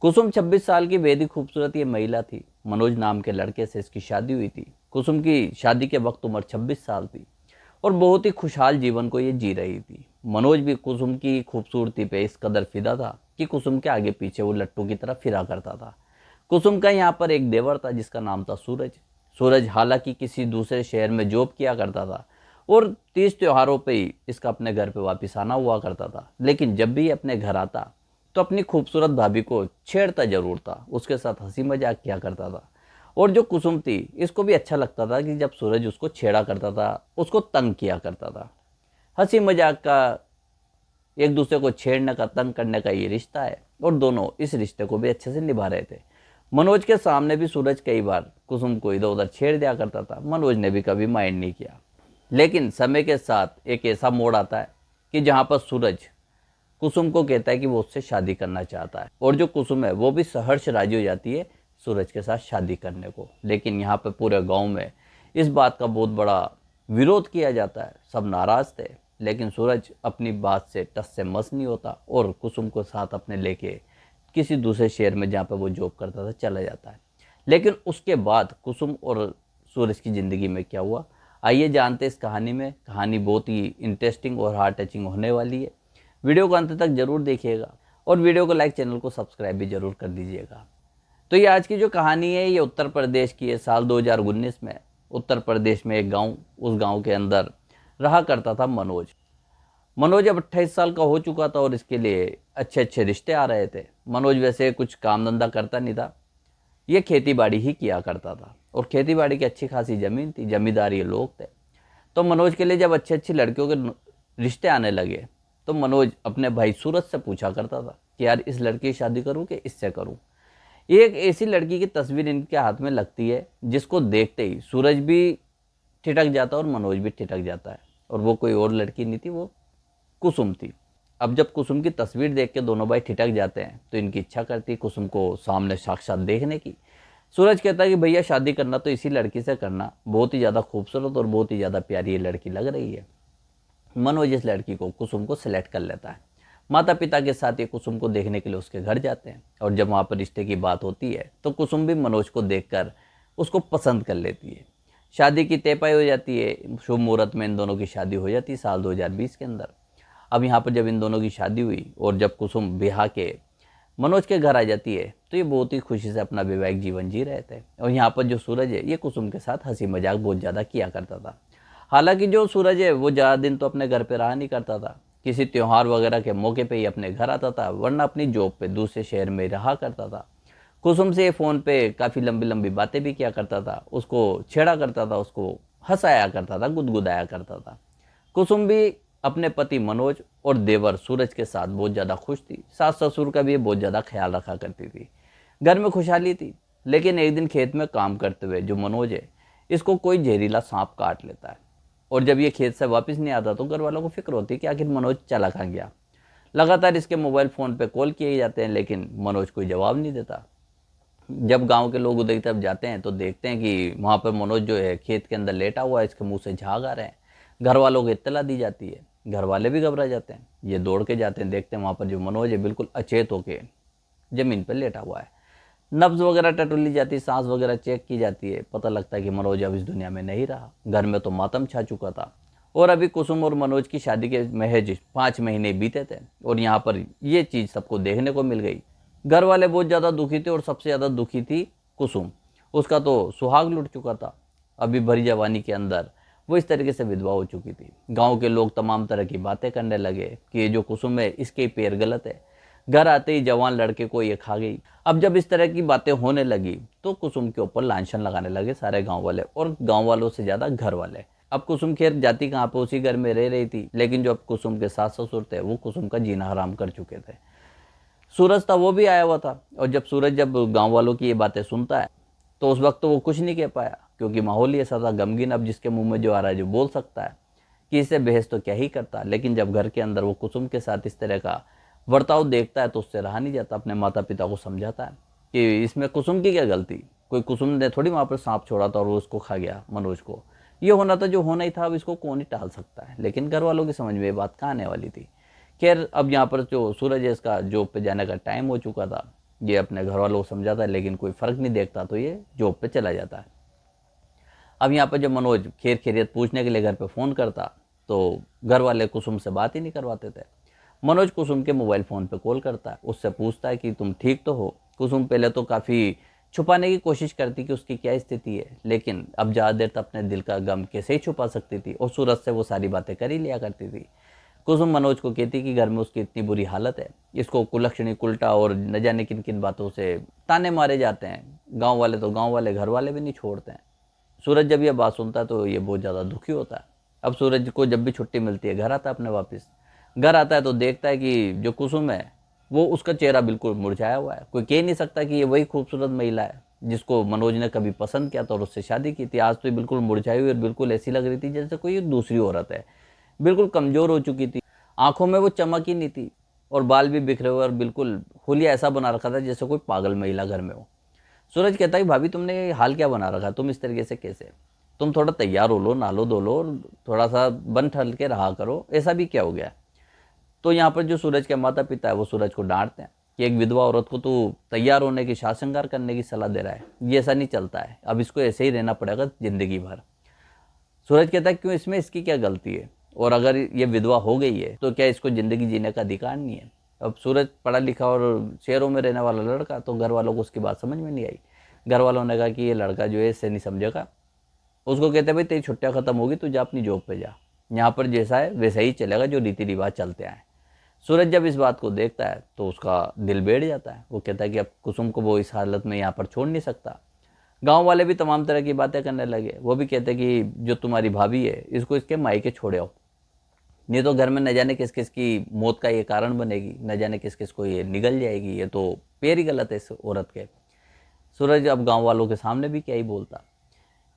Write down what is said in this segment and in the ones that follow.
कुसुम 26 साल की बेहद खूबसूरत ये महिला थी। मनोज नाम के लड़के से इसकी शादी हुई थी। कुसुम की शादी के वक्त उम्र 26 साल थी और बहुत ही खुशहाल जीवन को ये जी रही थी। मनोज भी कुसुम की खूबसूरती पे इस कदर फिदा था कि कुसुम के आगे पीछे वो लट्टू की तरह फिरा करता था। कुसुम का यहाँ पर एक देवर था जिसका नाम था सूरज। सूरज हालांकि किसी दूसरे शहर में जॉब किया करता था और 30 त्योहारों पे ही इसका अपने घर पे वापस आना हुआ करता था, लेकिन जब भी ये अपने घर आता तो अपनी खूबसूरत भाभी को छेड़ता जरूर था, उसके साथ हंसी मजाक किया करता था। और जो कुसुम थी इसको भी अच्छा लगता था कि जब सूरज उसको छेड़ा करता था, उसको तंग किया करता था। हंसी मजाक का, एक दूसरे को छेड़ने का, तंग करने का ये रिश्ता है और दोनों इस रिश्ते को भी अच्छे से निभा रहे थे। मनोज के सामने भी सूरज कई बार कुसुम को इधर उधर छेड़ दिया करता था। मनोज ने भी कभी माइंड नहीं किया। लेकिन समय के साथ एक ऐसा मोड़ आता है कि जहाँ पर सूरज कुसुम को कहता है कि वो उससे शादी करना चाहता है और जो कुसुम है वो भी सहर्ष राजी हो जाती है सूरज के साथ शादी करने को। लेकिन यहाँ पर पूरे गांव में इस बात का बहुत बड़ा विरोध किया जाता है, सब नाराज थे। लेकिन सूरज अपनी बात से टस से मस नहीं होता और कुसुम को साथ अपने लेके किसी दूसरे शहर में जहाँ पर वो जॉब करता था चला जाता है। लेकिन उसके बाद कुसुम और सूरज की ज़िंदगी में क्या हुआ, आइए जानते हैं इस कहानी में। कहानी बहुत ही इंटरेस्टिंग और हार्ट टचिंग होने वाली है। वीडियो को अंत तक जरूर देखिएगा और वीडियो को लाइक, चैनल को सब्सक्राइब भी जरूर कर दीजिएगा। तो ये आज की जो कहानी है ये उत्तर प्रदेश की है। साल 2019 में उत्तर प्रदेश में एक गांव, उस गांव के अंदर रहा करता था मनोज। मनोज अब 28 साल का हो चुका था और इसके लिए अच्छे अच्छे रिश्ते आ रहे थे। मनोज वैसे कुछ काम धंधा करता नहीं था, ये खेती बाड़ी ही किया करता था और खेती बाड़ी की अच्छी खासी ज़मीन थी, जमींदारी लोग थे। तो मनोज के लिए जब अच्छी अच्छी लड़कियों के रिश्ते आने लगे तो मनोज अपने भाई सूरज से पूछा करता था कि यार इस लड़की की शादी करूं कि इससे करूं। एक ऐसी लड़की की तस्वीर इनके हाथ में लगती है जिसको देखते ही सूरज भी ठिठक जाता है और मनोज भी ठिठक जाता है। और वो कोई और लड़की नहीं थी, वो कुसुम थी। अब जब कुसुम की तस्वीर देख के दोनों भाई ठिठक जाते हैं तो इनकी इच्छा करती है कुसुम को सामने साक्षात देखने की। सूरज कहता है कि भैया शादी करना तो इसी लड़की से करना, बहुत ही ज़्यादा खूबसूरत और बहुत ही ज़्यादा प्यारी ये लड़की लग रही है। मनोज इस लड़की को, कुसुम को सिलेक्ट कर लेता है। माता पिता के साथ ये कुसुम को देखने के लिए उसके घर जाते हैं और जब वहाँ पर रिश्ते की बात होती है तो कुसुम भी मनोज को देखकर उसको पसंद कर लेती है। शादी की तय पाई हो जाती है, शुभ मुहूर्त में इन दोनों की शादी हो जाती है साल 2020 के अंदर। अब यहाँ पर जब इन दोनों की शादी हुई और जब कुसुम ब्याह के मनोज के घर आ जाती है तो ये बहुत ही खुशी से अपना वैवाहिक जीवन जी रहे थे। और यहाँ पर जो सूरज है ये कुसुम के साथ हंसी मजाक बहुत ज़्यादा किया करता था। हालांकि जो सूरज है वो ज़्यादा दिन तो अपने घर पे रहा नहीं करता था, किसी त्यौहार वगैरह के मौके पे ही अपने घर आता था, वरना अपनी जॉब पे दूसरे शहर में रहा करता था। कुसुम से फ़ोन पे काफ़ी लंबी लंबी बातें भी किया करता था, उसको छेड़ा करता था, उसको हंसाया करता था, गुदगुदाया करता था। कुसुम भी अपने पति मनोज और देवर सूरज के साथ बहुत ज़्यादा खुश थी। सास ससुर का भी ये बहुत ज़्यादा ख्याल रखा करती थी। घर में खुशहाली थी। लेकिन एक दिन खेत में काम करते हुए जो मनोज है इसको कोई जहरीला सांप काट लेता है और जब ये खेत से वापस नहीं आता तो घर वालों को फिक्र होती है कि आखिर मनोज चला कहाँ गया। लगातार इसके मोबाइल फ़ोन पे कॉल किए जाते हैं लेकिन मनोज कोई जवाब नहीं देता। जब गांव के लोग उधर की तरफ जाते हैं तो देखते हैं कि वहाँ पर मनोज जो है खेत के अंदर लेटा हुआ है, इसके मुंह से झाग आ रहे हैं। घर वालों को इत्तला दी जाती है, घर वाले भी घबरा जाते हैं। ये दौड़ के जाते हैं, देखते हैं वहाँ पर जो मनोज है बिल्कुल अचेत होके ज़मीन पर लेटा हुआ है। नब्ज वगैरह टटोल ली जाती है, सांस वगैरह चेक की जाती है, पता लगता है कि मनोज अब इस दुनिया में नहीं रहा। घर में तो मातम छा चुका था और अभी कुसुम और मनोज की शादी के महज 5 महीने बीते थे और यहाँ पर ये चीज़ सबको देखने को मिल गई। घर वाले बहुत ज़्यादा दुखी थे और सबसे ज़्यादा दुखी थी कुसुम। उसका तो सुहाग लुट चुका था। अभी भरी जवानी के अंदर वो इस तरीके से विधवा हो चुकी थी। गांव के लोग तमाम तरह की बातें करने लगे कि ये जो कुसुम है इसके ही पैर गलत है, घर आते ही जवान लड़के को ये खा गई। अब जब इस तरह की बातें होने लगी तो कुसुम के ऊपर लांछन लगाने लगे सारे गांव वाले और गांव वालों से ज़्यादा घर वाले। अब कुसुम खैर जाती कहाँ पे, उसी घर में रह रही थी, लेकिन जो अब कुसुम के सास ससुर थे वो कुसुम का जीना हराम कर चुके थे। सूरज था वो भी आया हुआ था और जब सूरज जब गांव वालों की ये बातें सुनता है तो उस वक्त तो वो कुछ नहीं कह पाया क्योंकि माहौल ही ऐसा था गमगीन। अब जिसके मुंह में जो आ रहा है जो बोल सकता है कि इससे बहस तो क्या ही करता। लेकिन जब घर के अंदर वो कुसुम के साथ इस तरह का बर्ताव देखता है तो उससे रहा नहीं जाता। अपने माता पिता को समझाता है कि इसमें कुसुम की क्या गलती, कोई कुसुम ने थोड़ी वहाँ पर सांप छोड़ा था और वो उसको खा गया मनोज को। ये होना था जो होना ही था, अब इसको कौन ही टाल सकता है। लेकिन घर वालों की समझ में ये बात कहाँ आने वाली थी। खैर अब यहाँ पर जो सूरज है इसका जॉब पे जाने का टाइम हो चुका था ये अपने घर वालों को समझाता है, लेकिन कोई फ़र्क नहीं देखता, तो ये जॉब पे चला जाता है। अब यहाँ पर जब मनोज खैर खैरियत पूछने के लिए घर पे फ़ोन करता, तो घर वाले कुसुम से बात ही नहीं करवाते थे। मनोज कुसुम के मोबाइल फ़ोन पे कॉल करता है, उससे पूछता है कि तुम ठीक तो हो। कुसुम पहले तो काफ़ी छुपाने की कोशिश करती कि उसकी क्या स्थिति है, लेकिन अब ज़्यादा देर तक अपने दिल का गम कैसे ही छुपा सकती थी, और सूरज से वो सारी बातें कर ही लिया करती थी। कुसुम मनोज को कहती कि घर में उसकी इतनी बुरी हालत है, इसको कुलक्षणी उल्टा और न जाने किन किन बातों से ताने मारे जाते हैं। गाँव वाले तो गाँव वाले, घर वाले भी नहीं छोड़ते हैं। सूरज जब यह बात सुनता है तो ये बहुत ज़्यादा दुखी होता है। अब सूरज को जब भी छुट्टी मिलती है घर आता है अपने वापस। घर आता है तो देखता है कि जो कुसुम है वो, उसका चेहरा बिल्कुल मुरझाया हुआ है। कोई कह नहीं सकता कि ये वही खूबसूरत महिला है जिसको मनोज ने कभी पसंद किया था और उससे शादी की थी। आज तो ये बिल्कुल मुरझाई हुई और बिल्कुल ऐसी लग रही थी जैसे कोई दूसरी औरत है। बिल्कुल कमज़ोर हो चुकी थी, आंखों में वो चमक ही नहीं थी, और बाल भी बिखरे हुए और बिल्कुल हुलिया ऐसा बना रखा था जैसे कोई पागल महिला घर में हो। सूरज कहता है कि भाभी तुमने ये हाल क्या बना रखा, तुम इस तरीके से कैसे? तुम थोड़ा तैयार हो लो, नहा लो धो लो और थोड़ा सा बन ठल के रहा करो, ऐसा भी क्या हो गया? तो यहाँ पर जो सूरज के माता पिता है वो सूरज को डांटते हैं कि एक विधवा औरत को तू तैयार होने की, साज श्रृंगार करने की सलाह दे रहा है, ये ऐसा नहीं चलता है, अब इसको ऐसे ही रहना पड़ेगा जिंदगी भर। सूरज कहता है क्यों, इसमें इसकी क्या गलती है, और अगर ये विधवा हो गई है तो क्या इसको ज़िंदगी जीने का अधिकार नहीं है? अब सूरज पढ़ा लिखा और शहरों में रहने वाला लड़का, तो घर वालों को उसकी बात समझ में नहीं आई। घर वालों ने कहा कि ये लड़का जो है इससे नहीं समझेगा। उसको कहते भाई तेरी छुट्टियाँ ख़त्म होगी, तू जा अपनी जॉब पे जा, यहाँ पर जैसा है वैसा ही चलेगा जो रीति रिवाज चलते आए। सूरज जब इस बात को देखता है तो उसका दिल बैठ जाता है। वो कहता है कि अब कुसुम को वो इस हालत में यहाँ पर छोड़ नहीं सकता। गांव वाले भी तमाम तरह की बातें करने लगे। वो भी कहते कि जो तुम्हारी भाभी है इसको इसके मायके छोड़े आओ, नहीं तो घर में न जाने किस किस की मौत का ये कारण बनेगी, न जाने किस किस को ये निगल जाएगी, ये तो पैर ही गलत है इस औरत के। सूरज अब गांव वालों के सामने भी क्या ही बोलता।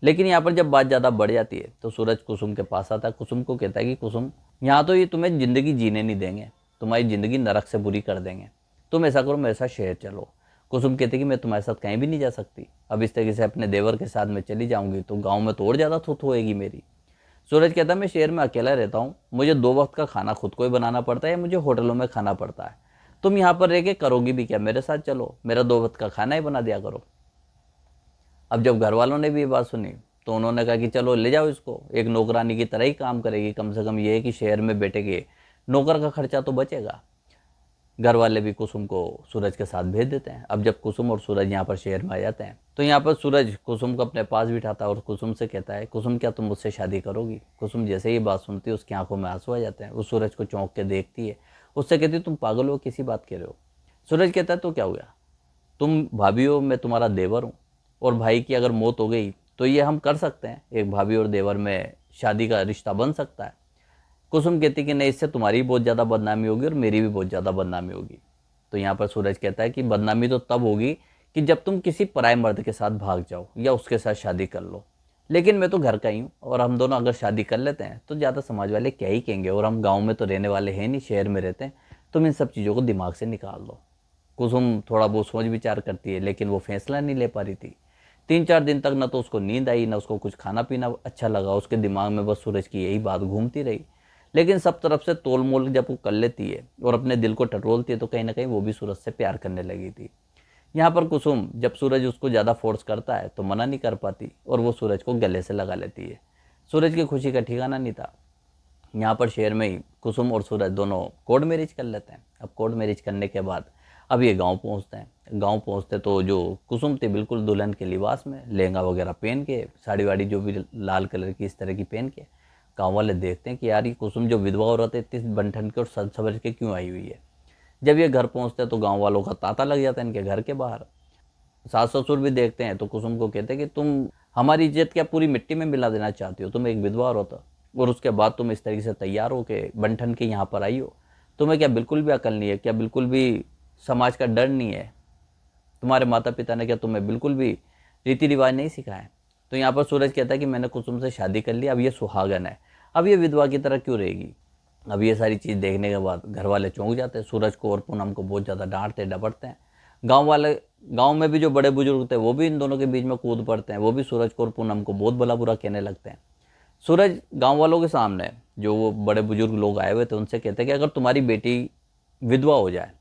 लेकिन यहाँ पर जब बात ज़्यादा बढ़ जाती है तो सूरज कुसुम के पास आता है। कुसुम को कहता है कि कुसुम, यहाँ तो ये तुम्हें ज़िंदगी जीने नहीं देंगे, तुम्हारी ज़िंदगी नरक से बुरी कर देंगे, तुम ऐसा करो मेरे साथ शहर चलो। कुसुम कहती कि मैं तुम्हारे साथ कहीं भी नहीं जा सकती, अब इस तरीके से अपने देवर के साथ मैं चली जाऊंगी तो गांव में तो और ज़्यादा थूथ होएगी मेरी। सूरज कहता मैं शहर में अकेला रहता हूँ, मुझे 2 वक्त का खाना खुद को ही बनाना पड़ता है या मुझे होटलों में खाना पड़ता है, तुम यहाँ पर रह के करोगी भी क्या? मेरे साथ चलो, मेरा 2 वक्त का खाना ही बना दिया करो। अब जब घर वालों ने भी ये बात सुनी तो उन्होंने कहा कि चलो ले जाओ इसको, एक नौकरानी की तरह ही काम करेगी, कम से कम ये है कि शहर में बैठेगी, नौकर का खर्चा तो बचेगा। घर वाले भी कुसुम को सूरज के साथ भेज देते हैं। अब जब कुसुम और सूरज यहाँ पर शहर में आ जाते हैं तो यहाँ पर सूरज कुसुम को अपने पास बिठाता है और कुसुम से कहता है, कुसुम क्या तुम मुझसे शादी करोगी? कुसुम जैसे ही बात सुनती है उसकी आंखों में आंसू आ जाते हैं। वो सूरज को चौंक के देखती है, उससे कहती है तुम पागल हो, किसी बात कह रहे हो? सूरज कहता है तो क्या हुआ, तुम भाभी हो, मैं तुम्हारा देवर हूँ, और भाई की अगर मौत हो गई तो ये हम कर सकते हैं, एक भाभी और देवर में शादी का रिश्ता बन सकता है। कुसुम कहती कि नहीं, इससे तुम्हारी बहुत ज़्यादा बदनामी होगी और मेरी भी बहुत ज़्यादा बदनामी होगी। तो यहाँ पर सूरज कहता है कि बदनामी तो तब होगी कि जब तुम किसी पराये मर्द के साथ भाग जाओ या उसके साथ शादी कर लो, लेकिन मैं तो घर का ही हूँ, और हम दोनों अगर शादी कर लेते हैं तो ज़्यादा समाज वाले क्या ही कहेंगे, और हम गाँव में तो रहने वाले हैं नहीं, शहर में रहते हैं। तुम इन सब चीज़ों को दिमाग से निकाल दो। कुसुम थोड़ा बहुत सोच विचार करती है, लेकिन वो फैसला नहीं ले पा रही थी। 3-4 दिन तक न तो उसको नींद आई, न उसको कुछ खाना पीना अच्छा लगा। उसके दिमाग में बस सूरज की यही बात घूमती रही। लेकिन सब तरफ से तोल मोल जब वो कर लेती है और अपने दिल को टटोलती है तो कहीं ना कहीं वो भी सूरज से प्यार करने लगी थी। यहाँ पर कुसुम जब सूरज उसको ज़्यादा फोर्स करता है तो मना नहीं कर पाती और वो सूरज को गले से लगा लेती है। सूरज की खुशी का ठिकाना नहीं था। यहाँ पर शहर में ही कुसुम और सूरज दोनों कोर्ट मैरिज कर लेते हैं। अब कोर्ट मैरिज करने के बाद अब ये गांव पहुँचते हैं। गांव पहुँचते तो जो कुसुम थी बिल्कुल दुल्हन के लिबास में, लहंगा वगैरह पहन के, साड़ी वाड़ी जो भी लाल कलर की इस तरह की पहन के। गाँव वाले देखते हैं कि यार ये कुसुम जो विधवा औरत है इतनी बनठन के और सज सवज के क्यों आई हुई है। जब ये घर पहुँचते हैं तो गाँव वालों का तांता लग जाता है इनके घर के बाहर। सास ससुर भी देखते हैं तो कुसुम को कहते हैं कि तुम हमारी इज्जत क्या पूरी मिट्टी में मिला देना चाहती हो? तुम एक विधवा औरत हो और उसके बाद तुम इस तरीके से तैयार हो के बनठन के यहाँ पर आई हो। तुम्हें क्या बिल्कुल भी अकल नहीं है? क्या बिल्कुल भी समाज का डर नहीं है? तुम्हारे माता पिता ने क्या तुम्हें बिल्कुल भी रीति रिवाज नहीं सिखाए? तो यहाँ पर सूरज कहता है कि मैंने कुसुम से शादी कर ली, अब ये सुहागन है, अब ये विधवा की तरह क्यों रहेगी? अब ये सारी चीज़ देखने के बाद घर वाले चौंक जाते हैं। सूरज को और पूनम को बहुत ज़्यादा डांटते डपटते हैं। गांव वाले, गांव में भी जो बड़े बुजुर्ग थे वो भी इन दोनों के बीच में कूद पड़ते हैं। वो भी सूरज को और पूनम को बहुत भला बुरा कहने लगते हैं। सूरज गांव वालों के सामने जो वो बड़े बुजुर्ग लोग आए हुए थे उनसे कहते हैं कि अगर तुम्हारी बेटी विधवा हो जाए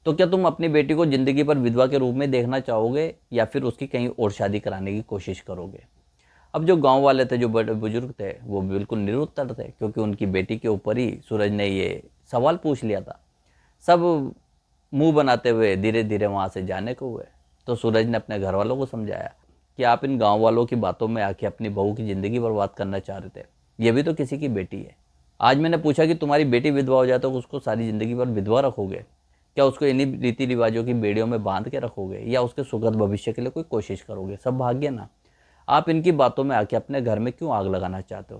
तो क्या तुम अपनी बेटी को ज़िंदगी भर विधवा के रूप में देखना चाहोगे या फिर उसकी कहीं और शादी कराने की कोशिश करोगे? अब जो गांव वाले थे, जो बड़े बुजुर्ग थे, वो बिल्कुल निरुत्तर थे, क्योंकि उनकी बेटी के ऊपर ही सूरज ने ये सवाल पूछ लिया था। सब मुंह बनाते हुए धीरे धीरे वहाँ से जाने को हुए। तो सूरज ने अपने घर वालों को समझाया कि आप इन गांव वालों की बातों में आके अपनी बहू की ज़िंदगी बर्बाद करना चाह रहे थे। ये भी तो किसी की बेटी है। आज मैंने पूछा कि तुम्हारी बेटी विधवा हो जाए तो उसको सारी ज़िंदगी भर विधवा रखोगे? क्या उसको इन्हीं रीति रिवाजों की बेड़ियों में बांध के रखोगे या उसके सुखद भविष्य के लिए कोई कोशिश करोगे? सब भाग्य ना। आप इनकी बातों में आके अपने घर में क्यों आग लगाना चाहते हो?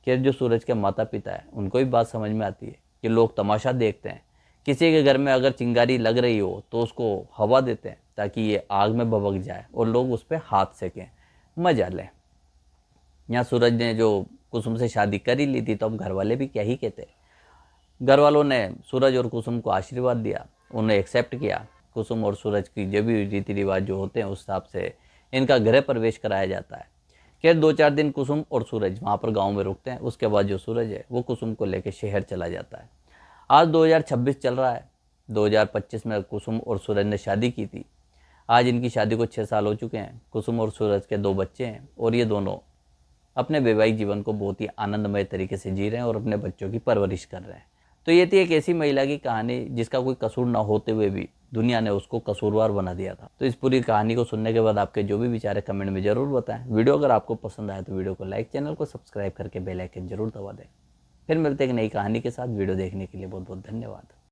कि जो सूरज के माता पिता है उनको भी बात समझ में आती है कि लोग तमाशा देखते हैं। किसी के घर में अगर चिंगारी लग रही हो तो उसको हवा देते हैं ताकि ये आग में भभक जाए और लोग उस पर हाथ सेकें, मजा लें। यहाँ सूरज ने जो कुसुम से शादी कर ही ली थी, तो अब घर वाले भी क्या ही कहते। घर वालों ने सूरज और कुसुम को आशीर्वाद दिया, उन्हें एक्सेप्ट किया। कुसुम और सूरज की जो भी रीति रिवाज जो होते हैं उस हिसाब से इनका गृह प्रवेश कराया जाता है। खैर 2-4 दिन कुसुम और सूरज वहाँ पर गांव में रुकते हैं। उसके बाद जो सूरज है वो कुसुम को लेकर शहर चला जाता है। आज 2026 चल रहा है। 2025 में कुसुम और सूरज ने शादी की थी। आज इनकी शादी को 6 साल हो चुके हैं। कुसुम और सूरज के 2 बच्चे हैं और ये दोनों अपने वैवाहिक जीवन को बहुत ही आनंदमय तरीके से जी रहे हैं और अपने बच्चों की परवरिश कर रहे हैं। तो ये थी एक ऐसी महिला की कहानी जिसका कोई कसूर ना होते हुए भी दुनिया ने उसको कसूरवार बना दिया था। तो इस पूरी कहानी को सुनने के बाद आपके जो भी विचार है कमेंट में जरूर बताएं। वीडियो अगर आपको पसंद आए तो वीडियो को लाइक, चैनल को सब्सक्राइब करके बेल आइकन जरूर दबा दें। फिर मिलते हैं एक नई कहानी के साथ। वीडियो देखने के लिए बहुत बहुत धन्यवाद।